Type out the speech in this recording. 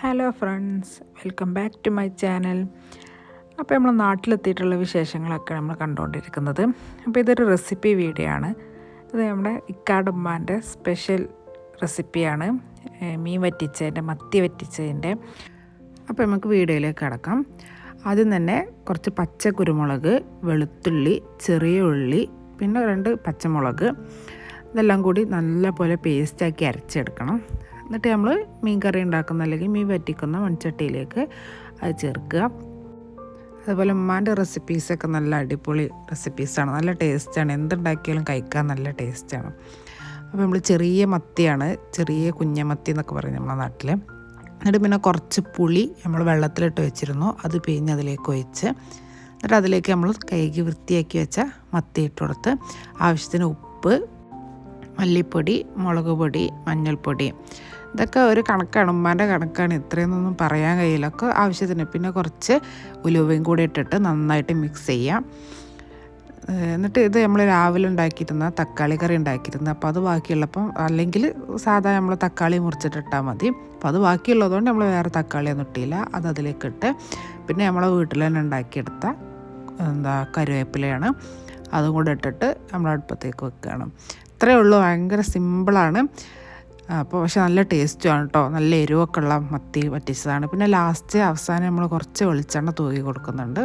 Hello friends, welcome back to my channel. അപ്പോൾ നമ്മൾ നാട്ടിലെത്തിയിട്ടുള്ള വിശേഷങ്ങളൊക്കെ നമ്മൾ കണ്ടുകൊണ്ടിരിക്കുന്നത്. അപ്പോൾ ഇതൊരു റെസിപ്പി വീഡിയോ ആണ്. ഇത് നമ്മുടെ ഇക്കാടുമ്മാൻ്റെ സ്പെഷ്യൽ റെസിപ്പിയാണ്, മീൻ വറ്റിച്ചതിൻ്റെ, മത്തി വറ്റിച്ചതിൻ്റെ. അപ്പോൾ നമുക്ക് വീഡിയോയിലേക്ക് കടക്കാം. ആദ്യം തന്നെ കുറച്ച് പച്ച കുരുമുളക്, വെളുത്തുള്ളി, ചെറിയ ഉള്ളി, പിന്നെ 2 പച്ചമുളക്, ഇതെല്ലാം കൂടി നല്ലപോലെ പേസ്റ്റാക്കി അരച്ചെടുക്കണം. എന്നിട്ട് നമ്മൾ മീൻ കറി ഉണ്ടാക്കുന്ന അല്ലെങ്കിൽ മീൻ വറ്റിക്കുന്ന മൺചട്ടിയിലേക്ക് അത് ചേർക്കുക. അതുപോലെ ഉമ്മാൻ്റെ റെസിപ്പീസൊക്കെ നല്ല അടിപൊളി റെസിപ്പീസാണ്, നല്ല ടേസ്റ്റാണ്. എന്തുണ്ടാക്കിയാലും കഴിക്കാൻ നല്ല ടേസ്റ്റാണ്. അപ്പോൾ നമ്മൾ ചെറിയ മത്തിയാണ്, ചെറിയ കുഞ്ഞമത്തി എന്നൊക്കെ പറയും നമ്മളെ നാട്ടിൽ. എന്നിട്ട് പിന്നെ കുറച്ച് പുളി നമ്മൾ വെള്ളത്തിലിട്ട് വെച്ചിരുന്നു, അത് പിഴിഞ്ഞ് അതിലേക്ക് ഒഴിച്ച്, എന്നിട്ട് അതിലേക്ക് നമ്മൾ കഴുകി വൃത്തിയാക്കി വെച്ച മത്തി ഇട്ട് കൊടുത്ത് ആവശ്യത്തിന് ഉപ്പ്, മല്ലിപ്പൊടി, മുളക് പൊടി, മഞ്ഞൾപ്പൊടി, ഇതൊക്കെ ഒരു കണക്കാണ്, ഉമ്മാൻ്റെ കണക്കാണ്. ഇത്രയൊന്നും പറയാൻ കഴിയില്ല. ഒക്കെ ആവശ്യത്തിന്. പിന്നെ കുറച്ച് ഉലുവയും കൂടി ഇട്ടിട്ട് നന്നായിട്ട് മിക്സ് ചെയ്യാം. എന്നിട്ട് ഇത് നമ്മൾ രാവിലെ ഉണ്ടാക്കിയിരുന്ന തക്കാളി കറി ഉണ്ടാക്കിയിരുന്നു. അപ്പോൾ അത് ബാക്കിയുള്ളപ്പം, അല്ലെങ്കിൽ സാധാ നമ്മൾ തക്കാളി മുറിച്ചിട്ടിട്ടാൽ മതി. അപ്പോൾ അത് ബാക്കിയുള്ളതുകൊണ്ട് നമ്മൾ വേറെ തക്കാളിയൊന്നും ഇട്ടില്ല, അത് അതിലേക്ക് ഇട്ട്, പിന്നെ നമ്മളെ വീട്ടിൽ തന്നെ ഉണ്ടാക്കിയെടുത്ത കറിവേപ്പിലയാണ്, അതും കൂടെ ഇട്ടിട്ട് നമ്മൾ അടുപ്പത്തേക്ക് വെക്കുകയാണ്. ഇത്രയേ ഉള്ളൂ, ഭയങ്കര സിമ്പിളാണ്. അപ്പോൾ പക്ഷെ നല്ല ടേസ്റ്റുമാണ് കേട്ടോ. നല്ല എരിവൊക്കെ ഉള്ള മത്തി വറ്റിച്ചതാണ്. പിന്നെ അവസാനം നമ്മൾ കുറച്ച് വെളിച്ചെണ്ണ തൂകി കൊടുക്കുന്നുണ്ട്.